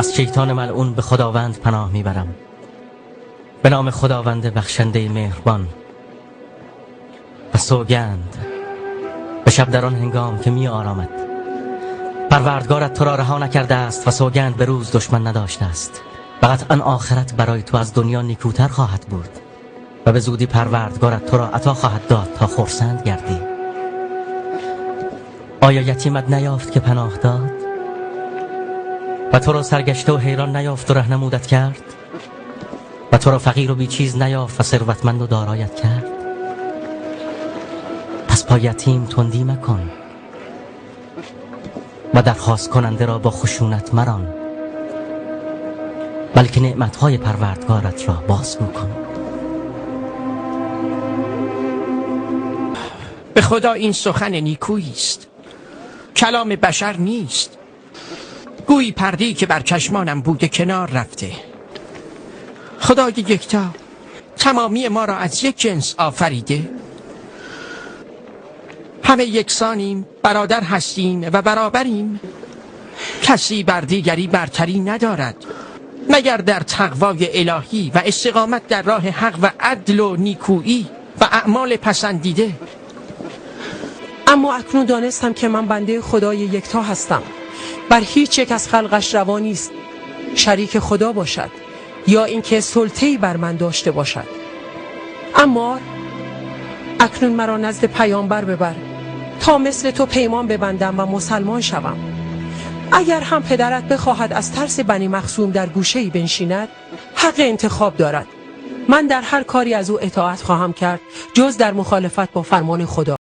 از شیطان ملعون به خداوند پناه میبرم. به نام خداوند بخشنده مهربان. و سوگند به شب در آن هنگام که می آرامد. پروردگارت تو را رها نکرده است و سوگند به روز دشمن نداشته است. و قطعا آخرت برای تو از دنیا نیکوتر خواهد بود و به زودی پروردگارت تو را عطا خواهد داد تا خرسند گردی. آیا یتیمت نیافت که پناه داد و تو را سرگشته و حیران نیافت و رهنمودت کرد و تو را فقیر و بیچیز نیافت و ثروتمند و دارایت کرد؟ پس با یتیم تندی مکن و درخواست کننده را با خشونت مران، بلکه نعمتهای پروردگارت را بازگو کن. به خدا این سخن نیکویی است، کلام بشر نیست. گویی پرده‌ای که بر چشمانم بوده کنار رفته. خدای یکتا تمامی ما را از یک جنس آفریده. همه یکسانیم، برادر هستیم و برابریم. کسی بر دیگری برتری ندارد مگر در تقوای الهی و استقامت در راه حق و عدل و نیکویی و اعمال پسندیده. اما اکنون دانستم که من بنده خدای یکتا هستم. بر هیچ یک از خلقش روا نیست شریک خدا باشد یا اینکه سلطه‌ای بر من داشته باشد. اما اکنون مرا نزد پیامبر ببر تا مثل تو پیمان ببندم و مسلمان شوم. اگر هم پدرت بخواهد از ترس بنی مخزوم در گوشه‌ای بنشیند، حق انتخاب دارد. من در هر کاری از او اطاعت خواهم کرد جز در مخالفت با فرمان خدا.